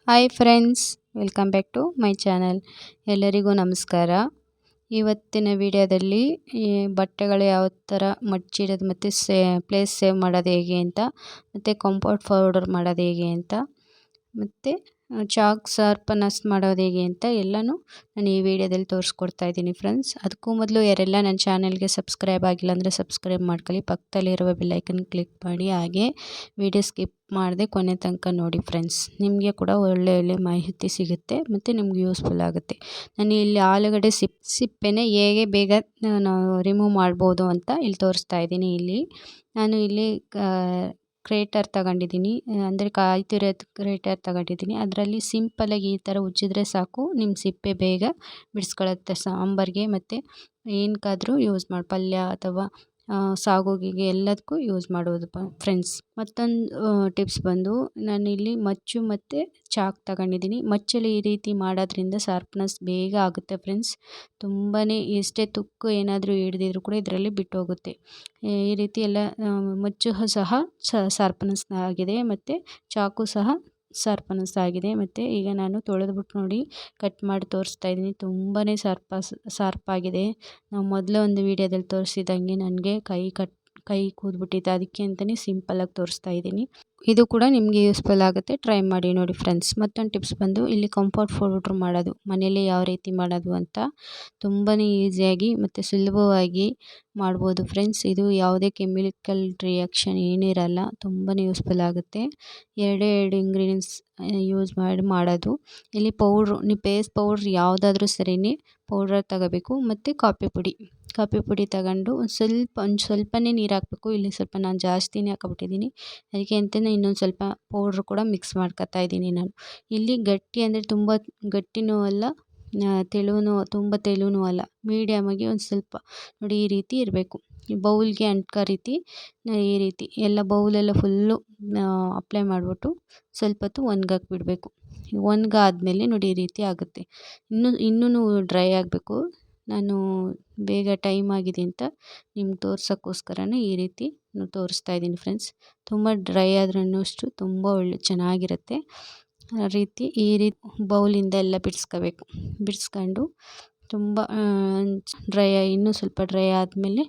Hi friends, welcome back to my channel. ಎಲ್ಲರಿಗೂ ನಮಸ್ಕಾರ. ಇವತ್ತಿನ ವಿಡಿಯೋದಲ್ಲಿ ಈ ಬಟ್ಟೆಗಳು ಯಾವ ಥರ ಮಡ್ಚಿಡೋದು ಮತ್ತು ಪ್ಲೇಸ್ ಸೇವ್ ಮಾಡೋದು ಹೇಗೆ ಅಂತ, ಮತ್ತು ಕಂಫರ್ಟ್ ಪೌಡರ್ ಮಾಡೋದು ಹೇಗೆ ಅಂತ, ಮತ್ತು ಚಾಕ್ ಶಾರ್ಪನರ್ಸ್ ಮಾಡೋದು ಹೇಗೆ ಅಂತ ಎಲ್ಲನೂ ನಾನು ಈ ವಿಡಿಯೋದಲ್ಲಿ ತೋರಿಸ್ಕೊಡ್ತಾ ಇದ್ದೀನಿ ಫ್ರೆಂಡ್ಸ್. ಅದಕ್ಕೂ ಮೊದಲು ಯಾರೆಲ್ಲ ನನ್ನ ಚಾನಲ್ಗೆ ಸಬ್ಸ್ಕ್ರೈಬ್ ಆಗಿಲ್ಲ ಅಂದರೆ ಸಬ್ಸ್ಕ್ರೈಬ್ ಮಾಡ್ಕೊಳ್ಳಿ, ಪಕ್ಕದಲ್ಲಿರುವ ಬೆಲ್ಲೈಕನ್ ಕ್ಲಿಕ್ ಮಾಡಿ, ಹಾಗೆ ವಿಡಿಯೋ ಸ್ಕಿಪ್ ಮಾಡದೆ ಕೊನೆ ತನಕ ನೋಡಿ ಫ್ರೆಂಡ್ಸ್. ನಿಮಗೆ ಕೂಡ ಒಳ್ಳೆ ಮಾಹಿತಿ ಸಿಗುತ್ತೆ ಮತ್ತು ನಿಮ್ಗೆ ಯೂಸ್ಫುಲ್ ಆಗುತ್ತೆ. ನಾನು ಇಲ್ಲಿ ಆಲೂಗಡ್ಡೆ ಸಿಪ್ಪೆನ ಹೇಗೆ ಬೇಗ ನಾವು ರಿಮೂವ್ ಮಾಡ್ಬೋದು ಅಂತ ಇಲ್ಲಿ ತೋರಿಸ್ತಾ ಇದ್ದೀನಿ. ನಾನು ಇಲ್ಲಿ ಕ್ರೇಟರ್ ತಗೊಂಡಿದ್ದೀನಿ, ಅಂದರೆ ಕಾಯ್ತಿರೋದು ಕ್ರೇಟರ್ ತಗೊಂಡಿದ್ದೀನಿ. ಅದರಲ್ಲಿ ಸಿಂಪಲಾಗಿ ಈ ಥರ ಉಜ್ಜಿದ್ರೆ ಸಾಕು, ನಿಮ್ಮ ಸಿಪ್ಪೆ ಬೇಗ ಬಿಡಿಸ್ಕೊಳ್ಳುತ್ತೆ. ಸಾಂಬಾರಿಗೆ ಮತ್ತು ಏನಕ್ಕಾದರೂ ಯೂಸ್ ಮಾಡಿ, ಪಲ್ಯ ಅಥವಾ ಸಾಗುಗಿಗೆ ಎಲ್ಲದಕ್ಕೂ ಯೂಸ್ ಮಾಡೋದು ಫ್ರೆಂಡ್ಸ್. ಮತ್ತೊಂದು ಟಿಪ್ಸ್ ಬಂದು, ನಾನಿಲ್ಲಿ ಮಚ್ಚು ಮತ್ತು ಚಾಕ್ ತಗೊಂಡಿದ್ದೀನಿ. ಮಚ್ಚಲ್ಲಿ ಈ ರೀತಿ ಮಾಡೋದ್ರಿಂದ ಶಾರ್ಪ್ನೆಸ್ ಬೇಗ ಆಗುತ್ತೆ ಫ್ರೆಂಡ್ಸ್. ತುಂಬಾ ಎಷ್ಟೇ ತುಕ್ಕು ಏನಾದರೂ ಹಿಡ್ದಿದ್ರು ಕೂಡ ಇದರಲ್ಲಿ ಬಿಟ್ಟು ಹೋಗುತ್ತೆ. ಈ ರೀತಿ ಎಲ್ಲ ಮಚ್ಚು ಸಹ ಶಾರ್ಪ್ನೆಸ್ ಆಗಿದೆ ಮತ್ತು ಚಾಕು ಸಹ ಶಾರ್ಪ್ನೆಸ್ ಆಗಿದೆ. ಮತ್ತು ಈಗ ನಾನು ತೊಳೆದ್ಬಿಟ್ಟು ನೋಡಿ ಕಟ್ ಮಾಡಿ ತೋರಿಸ್ತಾ ಇದ್ದೀನಿ. ತುಂಬಾ ಶಾರ್ಪಾಗಿದೆ. ನಾವು ಮೊದಲೇ ಒಂದು ವೀಡಿಯೋದಲ್ಲಿ ತೋರಿಸಿದಂಗೆ ನನಗೆ ಕೈ ಕೂದ್ಬಿಟ್ಟಿತ್ತು, ಅದಕ್ಕೆ ಅಂತಲೇ ಸಿಂಪಲಾಗಿ ತೋರಿಸ್ತಾ ಇದ್ದೀನಿ. ಇದು ಕೂಡ ನಿಮಗೆ ಯೂಸ್ಫುಲ್ ಆಗುತ್ತೆ, ಟ್ರೈ ಮಾಡಿ ನೋಡಿ ಫ್ರೆಂಡ್ಸ್. ಮತ್ತೊಂದು ಟಿಪ್ಸ್ ಬಂದು, ಇಲ್ಲಿ ಕಂಫರ್ಟ್ ಪೌಡ್ರ್ ಮಾಡೋದು ಮನೇಲಿ ಯಾವ ರೀತಿ ಮಾಡೋದು ಅಂತ ತುಂಬಾ ಈಸಿಯಾಗಿ ಮತ್ತು ಸುಲಭವಾಗಿ ಮಾಡ್ಬೋದು ಫ್ರೆಂಡ್ಸ್. ಇದು ಯಾವುದೇ ಕೆಮಿಕಲ್ ರಿಯಾಕ್ಷನ್ ಏನಿರಲ್ಲ, ತುಂಬಾ ಯೂಸ್ಫುಲ್ ಆಗುತ್ತೆ. ಎರಡೇ ಇಂಗ್ರೀಡಿಯೆಂಟ್ಸ್ ಯೂಸ್ ಮಾಡಿ ಮಾಡೋದು. ಇಲ್ಲಿ ನೀವು ಬೇಸ್ ಪೌಡ್ರ್ ಯಾವುದಾದ್ರೂ ಸರಿಯೇ ಪೌಡರ್ ತಗೋಬೇಕು, ಮತ್ತು ಕಾಫಿ ಪುಡಿ ತಗೊಂಡು ಒಂದು ಸ್ವಲ್ಪನೇ ನೀರು ಹಾಕಬೇಕು. ಇಲ್ಲಿ ಸ್ವಲ್ಪ ನಾನು ಜಾಸ್ತಿನೇ ಹಾಕ್ಬಿಟ್ಟಿದ್ದೀನಿ, ಅದಕ್ಕೆ ಅಂತಲೇ ಇನ್ನೊಂದು ಸ್ವಲ್ಪ ಪೌಡ್ರ್ ಕೂಡ ಮಿಕ್ಸ್ ಮಾಡ್ಕೊತಾ ಇದ್ದೀನಿ ನಾನು. ಇಲ್ಲಿ ಗಟ್ಟಿ ಅಂದರೆ ತುಂಬ ಗಟ್ಟಿನೂ ಅಲ್ಲ, ತುಂಬ ತೆಳುವೂ ಅಲ್ಲ, ಮೀಡಿಯಮಾಗಿ ಒಂದು ಸ್ವಲ್ಪ ನೋಡಿ ಈ ರೀತಿ ಇರಬೇಕು. ಬೌಲ್ಗೆ ಅಂಟ್ಕೋ ರೀತಿ ಈ ರೀತಿ ಎಲ್ಲ ಬೌಲೆಲ್ಲ ಫುಲ್ಲು ಅಪ್ಲೈ ಮಾಡಿಬಿಟ್ಟು ಸ್ವಲ್ಪ ಹೊತ್ತು ಒಣಗಕ್ಕೆ ಬಿಡಬೇಕು. ಒಣಗಾದ್ಮೇಲೆ ನೋಡಿ ಈ ರೀತಿ ಆಗುತ್ತೆ. ಇನ್ನೂ ಡ್ರೈ ಆಗಬೇಕು. ನಾನು ಬೇಗ ಟೈಮ್ ಆಗಿದೆ ಅಂತ ನಿಮ್ಗೆ ತೋರ್ಸೋಕ್ಕೋಸ್ಕರನೇ ಈ ರೀತಿ ತೋರಿಸ್ತಾ ಇದ್ದೀನಿ ಫ್ರೆಂಡ್ಸ್. ತುಂಬ ಡ್ರೈ ಆದ್ರೂ ಅಷ್ಟು ತುಂಬ ಚೆನ್ನಾಗಿರುತ್ತೆ. ಈ ರೀತಿ ಬೌಲಿಂದ ಎಲ್ಲ ಬಿಡಿಸ್ಕೊಂಡು ತುಂಬ ಇನ್ನೂ ಸ್ವಲ್ಪ ಡ್ರೈ ಆದಮೇಲೆ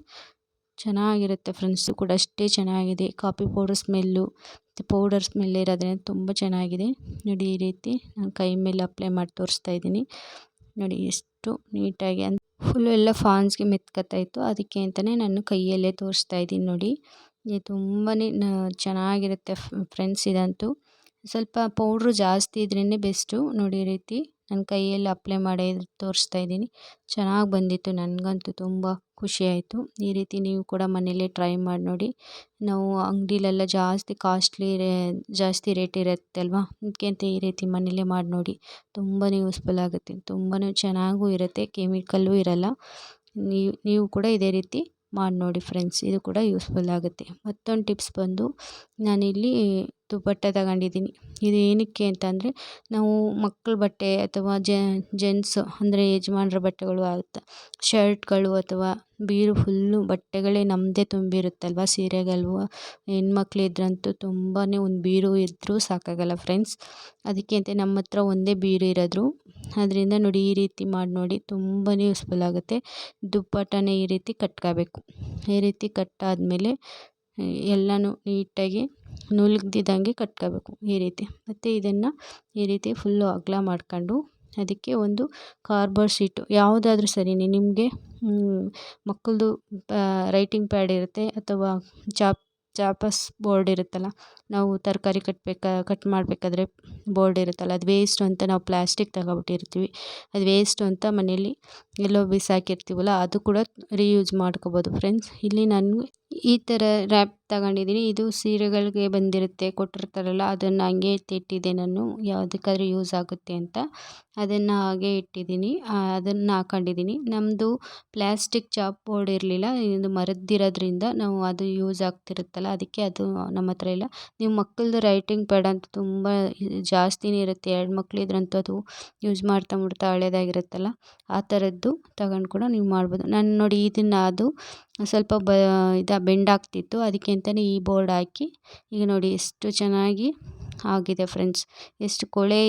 ಚೆನ್ನಾಗಿರುತ್ತೆ ಫ್ರೆಂಡ್ಸು ಕೂಡ ಅಷ್ಟೇ ಚೆನ್ನಾಗಿದೆ. ಕಾಫಿ ಪೌಡರ್ ಸ್ಮೆಲ್ಲು ಮತ್ತು ಪೌಡರ್ ಸ್ಮೆಲ್ ಇರೋದ್ರಿಂದ ತುಂಬ ಚೆನ್ನಾಗಿದೆ. ನೋಡಿ ಈ ರೀತಿ ನಾನು ಕೈ ಮೇಲೆ ಅಪ್ಲೈ ಮಾಡಿ ತೋರಿಸ್ತಾ ಇದ್ದೀನಿ. ನೋಡಿ ಎಷ್ಟು ನೀಟಾಗಿ ಫುಲ್ಲು ಎಲ್ಲ ಫಾನ್ಸ್ಗೆ ಮೆತ್ಕೊತಾ ಇತ್ತು, ಅದಕ್ಕೆ ಅಂತಲೇ ನಾನು ಕೈಯಲ್ಲೇ ತೋರಿಸ್ತಾ ಇದ್ದೀನಿ. ನೋಡಿ ತುಂಬಾ ಚೆನ್ನಾಗಿರುತ್ತೆ ಫ್ರೆಂಡ್ಸ್. ಇದಂತೂ ಸ್ವಲ್ಪ ಪೌಡ್ರು ಜಾಸ್ತಿ ಇದ್ರೇ ಬೆಸ್ಟು. ನೋಡಿ ಈ ರೀತಿ ನಾನು ಕೈಯಲ್ಲಿ ಅಪ್ಲೈ ಮಾಡಿ ತೋರಿಸ್ತಾ ಇದ್ದೀನಿ. ಚೆನ್ನಾಗಿ ಬಂದಿತ್ತು, ನನಗಂತೂ ತುಂಬ ಖುಷಿಯಾಯಿತು. ಈ ರೀತಿ ನೀವು ಕೂಡ ಮನೇಲೇ ಟ್ರೈ ಮಾಡಿ ನೋಡಿ. ನಾವು ಅಂಗಡಿಲೆಲ್ಲ ಜಾಸ್ತಿ ರೇಟ್ ಇರುತ್ತೆ ಅಲ್ವಾ, ಅದಕ್ಕೆ ಅಂತ ಈ ರೀತಿ ಮನೇಲೇ ಮಾಡಿ ನೋಡಿ. ತುಂಬಾ ಯೂಸ್ಫುಲ್ ಆಗುತ್ತೆ, ತುಂಬಾ ಚೆನ್ನಾಗೂ ಇರುತ್ತೆ, ಕೆಮಿಕಲ್ಲೂ ಇರಲ್ಲ. ನೀವು ಕೂಡ ಇದೇ ರೀತಿ ಮಾಡಿ ನೋಡಿ ಫ್ರೆಂಡ್ಸ್, ಇದು ಕೂಡ ಯೂಸ್ಫುಲ್ ಆಗುತ್ತೆ. ಮತ್ತೊಂದು ಟಿಪ್ಸ್ ಬಂದು, ನಾನಿಲ್ಲಿ ದುಪ್ಪಟ್ಟ ತಗೊಂಡಿದ್ದೀನಿ. ಇದು ಏನಕ್ಕೆ ಅಂತಂದರೆ, ನಾವು ಮಕ್ಕಳ ಬಟ್ಟೆ ಅಥವಾ ಜೆಂಟ್ಸ್ ಅಂದರೆ ಯಜಮಾನ್ರ ಬಟ್ಟೆಗಳು ಶರ್ಟ್ಗಳು ಅಥವಾ ಬೀರು ಫುಲ್ಲು ಬಟ್ಟೆಗಳೇ ನಮ್ಮದೇ ತುಂಬಿರುತ್ತಲ್ವ, ಸೀರೆಗಳು. ಹೆಣ್ಮಕ್ಳಿದ್ರಂತೂ ತುಂಬಾ ಒಂದು ಬೀರು ಇದ್ದರೂ ಸಾಕಾಗಲ್ಲ ಫ್ರೆಂಡ್ಸ್. ಅದಕ್ಕೆ ಅಂತ ನಮ್ಮ ಹತ್ರ ಒಂದೇ ಬೀರು ಇರೋದು, ಅದರಿಂದ ನೋಡಿ ಈ ರೀತಿ ಮಾಡಿ ನೋಡಿ, ತುಂಬಾ ಯೂಸ್ಫುಲ್ ಆಗುತ್ತೆ. ದುಪ್ಪಟ್ಟನ ಈ ರೀತಿ ಕಟ್ಕೋಬೇಕು. ಈ ರೀತಿ ಕಟ್ಟಾದಮೇಲೆ ಎಲ್ಲನೂ ನೀಟಾಗಿ ನುಲ್ಗ್ದಿದ್ದಂಗೆ ಕಟ್ಕೋಬೇಕು ಈ ರೀತಿ. ಮತ್ತು ಇದನ್ನು ಈ ರೀತಿ ಫುಲ್ಲು ಅಗಲ ಮಾಡ್ಕೊಂಡು ಅದಕ್ಕೆ ಒಂದು ಕಾರ್ಡ್ಬೋರ್ಡ್ ಶೀಟು ಯಾವುದಾದ್ರೂ ಸರಿಯೇ, ನಿಮಗೆ ಮಕ್ಕಳದು ರೈಟಿಂಗ್ ಪ್ಯಾಡ್ ಇರುತ್ತೆ ಅಥವಾ ಚಾಪಸ್ ಬೋರ್ಡ್ ಇರುತ್ತಲ್ಲ, ನಾವು ತರಕಾರಿ ಕಟ್ ಮಾಡಬೇಕಾದ್ರೆ ಬೋರ್ಡ್ ಇರುತ್ತಲ್ಲ, ಅದು ವೇಸ್ಟು ಅಂತ ನಾವು ಪ್ಲಾಸ್ಟಿಕ್ ತಗೊಬಿಟ್ಟಿರ್ತೀವಿ. ಅದು ವೇಸ್ಟು ಅಂತ ಮನೇಲಿ ಎಲ್ಲೋ ಬಿಸಾಕಿರ್ತೀವಲ್ಲ, ಅದು ಕೂಡ ರೀಯೂಸ್ ಮಾಡ್ಕೋಬೋದು ಫ್ರೆಂಡ್ಸ್. ಇಲ್ಲಿ ನಾನು ಈ ಥರ ರ್ಯಾಪ್ ತಗೊಂಡಿದ್ದೀನಿ. ಇದು ಸೀರೆಗಳಿಗೆ ಬಂದಿರುತ್ತೆ, ಕೊಟ್ಟಿರ್ತಾರಲ್ಲ, ಅದನ್ನು ಹಂಗೆ ಎತ್ತಿಟ್ಟಿದ್ದೆ ನಾನು, ಯಾವುದಕ್ಕಾದ್ರೂ ಯೂಸ್ ಆಗುತ್ತೆ ಅಂತ. ಅದನ್ನು ಹಾಗೆ ಇಟ್ಟಿದ್ದೀನಿ, ಅದನ್ನು ಹಾಕೊಂಡಿದ್ದೀನಿ. ನಮ್ಮದು ಪ್ಲಾಸ್ಟಿಕ್ ಚಾಪ್ ಬೋರ್ಡ್ ಇರಲಿಲ್ಲ, ಇದು ಮರದ್ದಿರೋದ್ರಿಂದ ನಾವು ಅದು ಯೂಸ್ ಆಗ್ತಿರುತ್ತಲ್ಲ, ಅದಕ್ಕೆ ಅದು ನಮ್ಮ ಹತ್ರ ಇಲ್ಲ. ನೀವು ಮಕ್ಕಳದು ರೈಟಿಂಗ್ ಪ್ಯಾಡ್ ಅಂತೂ ತುಂಬ ಜಾಸ್ತಿನೇ ಇರುತ್ತೆ, 2 ಮಕ್ಕಳಿದ್ರಂತೂ ಅದು ಯೂಸ್ ಮಾಡ್ತಾ ಹಳೇದಾಗಿರುತ್ತಲ್ಲ, ಆ ಥರದ್ದು ತಗೊಂಡು ಕೂಡ ನೀವು ಮಾಡ್ಬೋದು. ನಾನು ನೋಡಿ ಇದನ್ನು ಅದು ಸ್ವಲ್ಪ ಬೆಂಡಾಗ್ತಿತ್ತು, ಅದಕ್ಕೆ ಅಂತಲೇ ಈ ಬೋರ್ಡ್ ಹಾಕಿ ಈಗ ನೋಡಿ ಎಷ್ಟು ಚೆನ್ನಾಗಿ ಆಗಿದೆ ಫ್ರೆಂಡ್ಸ್. ಎಷ್ಟು ಕೊಳೆ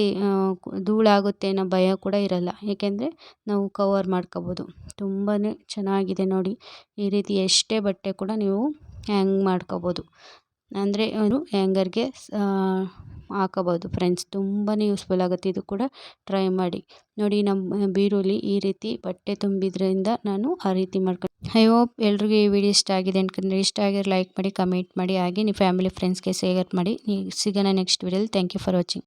ಧೂಳಾಗುತ್ತೆ ಅನ್ನೋ ಭಯ ಕೂಡ ಇರಲ್ಲ, ಏಕೆಂದರೆ ನಾವು ಕವರ್ ಮಾಡ್ಕೋಬೋದು. ತುಂಬಾ ಚೆನ್ನಾಗಿದೆ ನೋಡಿ. ಈ ರೀತಿ ಎಷ್ಟೇ ಬಟ್ಟೆ ಕೂಡ ನೀವು ಹ್ಯಾಂಗ್ ಮಾಡ್ಕೋಬೋದು, ಅಂದರೆ ಹ್ಯಾಂಗರ್ಗೆ ಹಾಕೋಬೋದು ಫ್ರೆಂಡ್ಸ್. ತುಂಬಾ ಯೂಸ್ಫುಲ್ ಆಗುತ್ತೆ, ಇದು ಕೂಡ ಟ್ರೈ ಮಾಡಿ ನೋಡಿ. ನಮ್ಮ ಬೀರುಲಿ ಈ ರೀತಿ ಬಟ್ಟೆ ತುಂಬಿದ್ರಿಂದ ನಾನು ಆ ರೀತಿ ಮಾಡ್ಕೊಂಡು. ಐ ಹೋಪ್ ಎಲ್ರಿಗೂ ಈ ವಿಡಿಯೋ ಇಷ್ಟ ಆಗಿದೆ ಅನ್ಕೊಂಡ್ರೆ, ಇಷ್ಟ ಆಗಿದ್ರೆ ಲೈಕ್ ಮಾಡಿ, ಕಮೆಂಟ್ ಮಾಡಿ, ಹಾಗೆ ನೀವು ಫ್ಯಾಮಿಲಿ ಫ್ರೆಂಡ್ಸ್ಗೆ ಶೇರ್ ಮಾಡಿ. ಸಿಗೋಣ ನೆಕ್ಸ್ಟ್ ವಿಡಿಯೋಲಿ. Thank you for watching.